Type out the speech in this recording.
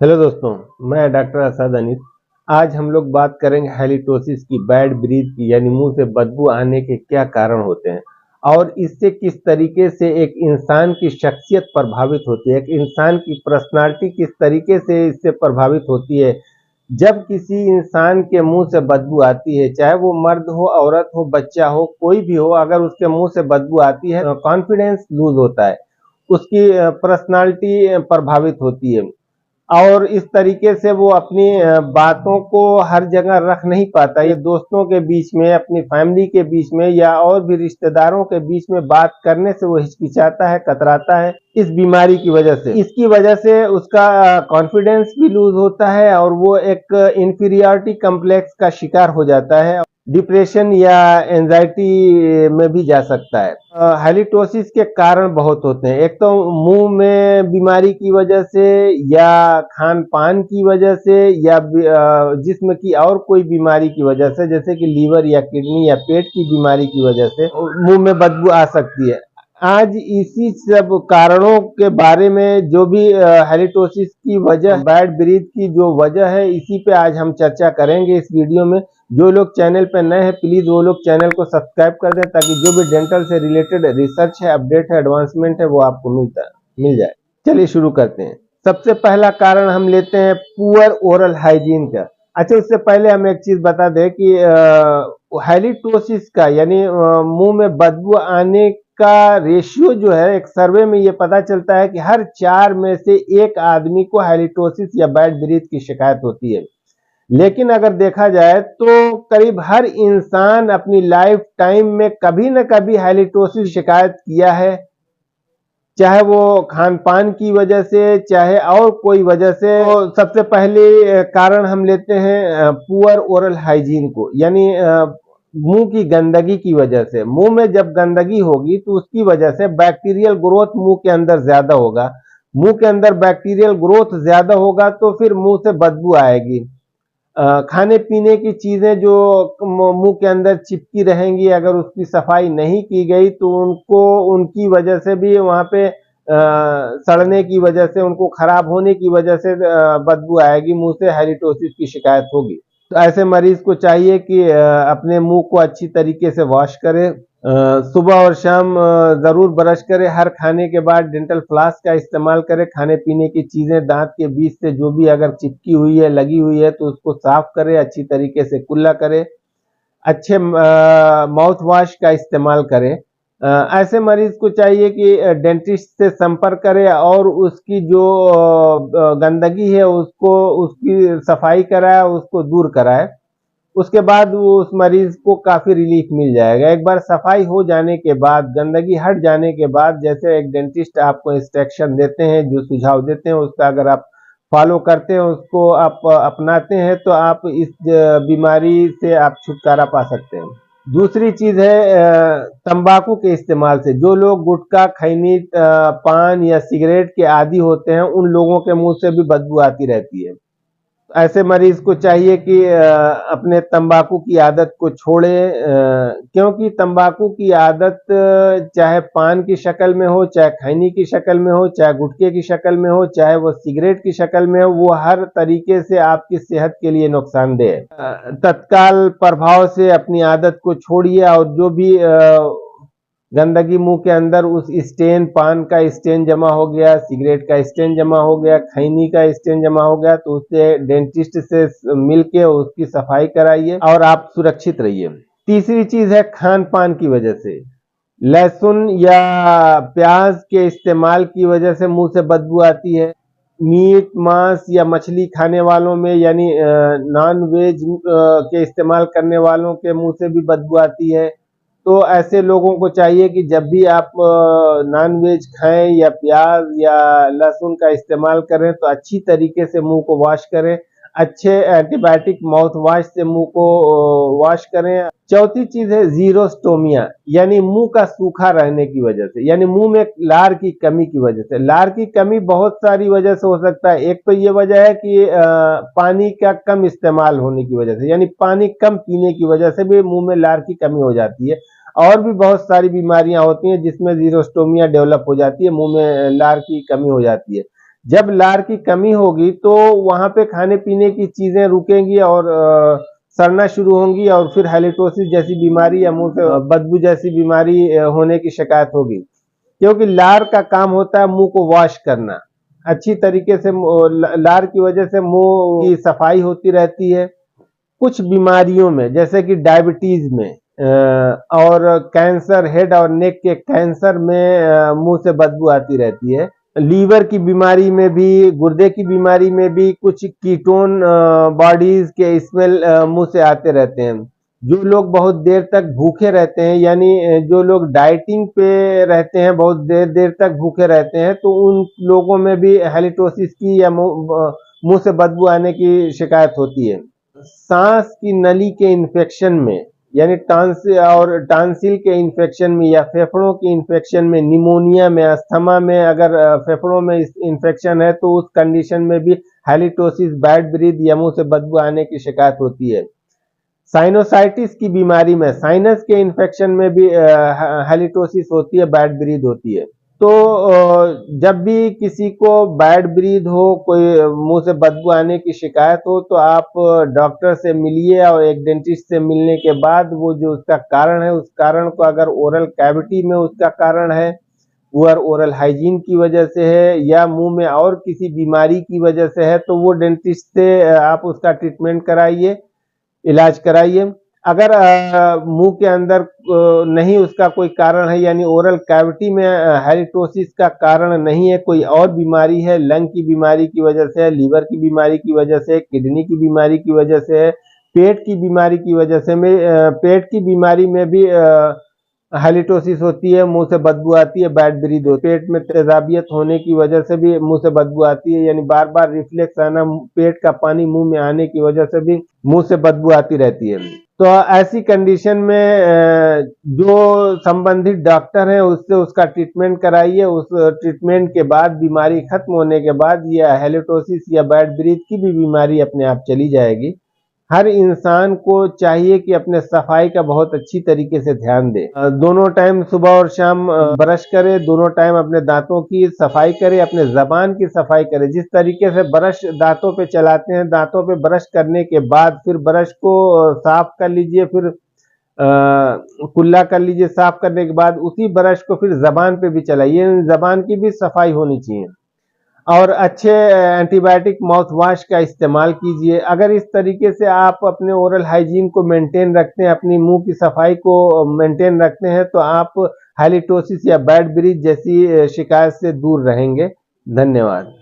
Hello दोस्तों, मैं doctor Asad Anees. आज हम लोग बात करेंगे हैलिटोसिस की, बैड ब्रीथ की, यानी मुंह से बदबू आने के क्या कारण होते हैं और इससे किस तरीके से एक इंसान की शख्सियत प्रभावित होती है, एक इंसान की पर्सनालिटी किस तरीके से इससे प्रभावित होती है। जब किसी इंसान के मुंह से बदबू आती है, चाहे वो मर्द हो, औरत हो, बच्चा हो, कोई भी हो, अगर उसके मुंह से बदबू आती है तो कॉन्फिडेंस लूज होता है, उसकी पर्सनालिटी प्रभावित होती है और इस तरीके से वो अपनी बातों को हर जगह रख नहीं पाता। ये दोस्तों के बीच में, अपनी फैमिली के बीच में या और भी रिश्तेदारों के बीच में बात करने से वो हिचकिचाता है, कतराता है इस बीमारी की वजह से। इसकी वजह से उसका कॉन्फिडेंस भी लूज होता है और वो एक इंफीरियरिटी कम्प्लेक्स का शिकार हो जाता है, डिप्रेशन या एंजाइटी में भी जा सकता है। हैलिटोसिस के कारण बहुत होते हैं। एक तो मुंह में बीमारी की वजह से या खान पान की वजह से या जिस्म की और कोई बीमारी की वजह से, जैसे कि लीवर या किडनी या पेट की बीमारी की वजह से मुंह में बदबू आ सकती है। आज इसी सब कारणों के बारे में, जो भी हैलिटोसिस की वजह, बैड ब्रीथ की जो वजह है, इसी पे आज हम चर्चा करेंगे इस वीडियो में। जो लोग चैनल पे नए हैं प्लीज वो लोग चैनल को सब्सक्राइब कर दें, ताकि जो भी डेंटल से रिलेटेड रिसर्च है, अपडेट है, एडवांसमेंट है, वो आपको मिल जाए। चलिए शुरू करते हैं। सबसे पहला कारण हम लेते हैं पुअर ओरल हाइजीन का। अच्छा, उससे पहले हम एक चीज बता दें कि हैलिटोसिस का यानी मुंह में बदबू आने का रेशियो जो है, एक सर्वे में ये पता चलता है कि हर 4 में से एक आदमी को हैलिटोसिस या बैड ब्रीथ की शिकायत होती है। लेकिन अगर देखा जाए तो करीब हर इंसान अपनी लाइफ टाइम में कभी न कभी हैलिटोसिस शिकायत किया है, चाहे वो खान पान की वजह से, चाहे और कोई वजह से। तो सबसे पहले कारण हम लेते हैं पुअर ओरल हाइजीन को, यानी मुंह की गंदगी की वजह से। मुंह में जब गंदगी होगी तो उसकी वजह से बैक्टीरियल ग्रोथ मुंह के अंदर ज्यादा होगा। मुंह के अंदर बैक्टीरियल ग्रोथ ज्यादा होगा तो फिर मुंह से बदबू आएगी। खाने पीने की चीजें जो मुंह के अंदर चिपकी रहेंगी, अगर उसकी सफाई नहीं की गई तो उनको, उनकी वजह से भी वहां पे सड़ने की वजह से, उनको खराब होने की वजह से बदबू आएगी, मुंह से हैलिटोसिस की शिकायत होगी। तो ऐसे मरीज को चाहिए कि अपने मुंह को अच्छी तरीके से वॉश करें, सुबह और शाम जरूर ब्रश करें, हर खाने के बाद डेंटल फ्लॉस का इस्तेमाल करें। खाने पीने की चीजें दांत के बीच से जो भी अगर चिपकी हुई है, लगी हुई है, तो उसको साफ करें, अच्छी तरीके से कुल्ला करें। अच्छे माउथ वॉश का इस्तेमाल करें। ऐसे मरीज को चाहिए कि डेंटिस्ट से संपर्क करे और उसकी जो गंदगी है उसको, उसकी सफाई कराए, उसको दूर कराए। उसके बाद वो उस मरीज को काफी रिलीफ मिल जाएगा। एक बार सफाई हो जाने के बाद, गंदगी हट जाने के बाद, जैसे एक डेंटिस्ट आपको इंस्ट्रक्शन देते हैं, जो सुझाव देते हैं, उसका अगर आप फॉलो करते हैं, उसको आप अपनाते हैं, तो आप इस बीमारी से आप छुटकारा पा सकते हैं। दूसरी चीज है तंबाकू के इस्तेमाल से। जो लोग गुटखा, खैनी, पान या सिगरेट के आदी होते हैं, उन लोगों के मुंह से भी बदबू आती रहती है। ऐसे मरीज को चाहिए कि अपने तंबाकू की आदत को छोड़े, क्योंकि तंबाकू की आदत चाहे पान की शक्ल में हो, चाहे खैनी की शक्ल में हो, चाहे गुटखे की शक्ल में हो, चाहे वो सिगरेट की शक्ल में हो, वो हर तरीके से आपकी सेहत के लिए नुकसानदेह है। तत्काल प्रभाव से अपनी आदत को छोड़िए और जो भी गंदगी मुंह के अंदर, उस स्टेन, पान का स्टेन जमा हो गया, सिगरेट का स्टेन जमा हो गया, खैनी का स्टेन जमा हो गया, तो उससे डेंटिस्ट से मिलके उसकी सफाई कराइए और आप सुरक्षित रहिए। तीसरी चीज है खान पान की वजह से। लहसुन या प्याज के इस्तेमाल की वजह से मुंह से बदबू आती है। मीट, मांस या मछली खाने वालों में, यानी नॉन वेज के इस्तेमाल करने वालों के मुंह से भी बदबू आती है। तो ऐसे लोगों को चाहिए कि जब भी आप नॉन वेज खाएं या प्याज या लहसुन का इस्तेमाल करें, तो अच्छी तरीके से मुंह को वॉश करें। अच्छे एंटीबायोटिक माउथ वॉश से मुंह को वॉश करें। चौथी चीज है जीरोस्टोमिया, यानी मुंह का सूखा रहने की वजह से, यानी मुंह में लार की कमी की वजह से। लार की कमी बहुत सारी वजह से हो सकता है। एक तो ये वजह है कि पानी का कम इस्तेमाल होने की वजह से, यानी पानी कम पीने की वजह से भी मुंह में लार की कमी हो जाती है। और भी बहुत सारी बीमारियां होती हैं जिसमें जीरोस्टोमिया डेवलप हो जाती है, मुंह में लार की कमी हो जाती है। जब लार की कमी होगी तो वहां पे खाने पीने की चीजें रुकेंगी और सड़ना शुरू होंगी और फिर हैलिटोसिस जैसी बीमारी या मुंह से बदबू जैसी बीमारी होने की शिकायत होगी। क्योंकि लार का काम होता है मुंह को वॉश करना, अच्छी तरीके से लार की वजह से मुंह की सफाई होती रहती है। कुछ बीमारियों में जैसे कि डायबिटीज में और कैंसर, हेड और नेक के कैंसर में मुंह से बदबू आती रहती है। लीवर की बीमारी में भी, गुर्दे की बीमारी में भी कुछ कीटोन बॉडीज के स्मेल मुंह से आते रहते हैं। जो लोग बहुत देर तक भूखे रहते हैं, यानी जो लोग डाइटिंग पे रहते हैं, बहुत देर देर तक भूखे रहते हैं, तो उन लोगों में भी हैलिटोसिस की या मुंह से बदबू आने की शिकायत होती है। सांस की नली के इन्फेक्शन में, यानी टांसिल के इन्फेक्शन में या फेफड़ों के इन्फेक्शन में, निमोनिया में, अस्थमा में, अगर फेफड़ों में इन्फेक्शन है तो उस कंडीशन में भी हैलिटोसिस, बैड ब्रीथ या मुंह से बदबू आने की शिकायत होती है। साइनोसाइटिस की बीमारी में, साइनस के इन्फेक्शन में भी हैलिटोसिस होती है, बैड ब्रीथ होती है। तो जब भी किसी को बैड ब्रीथ हो, कोई मुंह से बदबू आने की शिकायत हो, तो आप डॉक्टर से मिलिए और एक डेंटिस्ट से मिलने के बाद वो जो उसका कारण है, उस कारण को, अगर ओरल कैविटी में उसका कारण है, पुअर ओरल हाइजीन की वजह से है या मुंह में और किसी बीमारी की वजह से है, तो वो डेंटिस्ट से आप उसका ट्रीटमेंट कराइए, इलाज कराइए। अगर मुंह के अंदर नहीं उसका कोई कारण है, यानी ओरल कैविटी में हैलिटोसिस का कारण नहीं है, कोई और बीमारी है, लंग की बीमारी की वजह से है, लीवर की बीमारी की वजह से है, किडनी की बीमारी की वजह से है, पेट की बीमारी की वजह से पेट की बीमारी में भी हैलिटोसिस होती है, मुंह से बदबू आती है, बैड ब्रीथ होती है। पेट में तेजाबियत होने की वजह से भी मुंह से बदबू आती है, यानी बार बार रिफ्लेक्स आना, पेट का पानी मुंह में आने की वजह से भी मुंह से बदबू आती रहती है। तो ऐसी कंडीशन में जो संबंधित डॉक्टर है उससे उसका ट्रीटमेंट कराइए। उस ट्रीटमेंट के बाद, बीमारी खत्म होने के बाद, यह हैलिटोसिस या बैड ब्रीथ की भी बीमारी अपने आप चली जाएगी। हर इंसान को चाहिए कि अपने सफाई का बहुत अच्छी तरीके से ध्यान दे। दोनों टाइम सुबह और शाम ब्रश करे, दोनों टाइम अपने दांतों की सफाई करे, अपने जबान की सफाई करे। जिस तरीके से ब्रश दांतों पे चलाते हैं, दांतों पे ब्रश करने के बाद फिर ब्रश को साफ कर लीजिए, फिर कुल्ला कर लीजिए। साफ करने के बाद उसी ब्रश को फिर जबान पे भी चलाइए, जबान की भी सफाई होनी चाहिए। और अच्छे एंटीबायोटिक माउथ वॉश का इस्तेमाल कीजिए। अगर इस तरीके से आप अपने ओरल हाइजीन को मेंटेन रखते हैं, अपनी मुंह की सफाई को मेंटेन रखते हैं, तो आप हैलिटोसिस या बैड ब्रीथ जैसी शिकायत से दूर रहेंगे। धन्यवाद।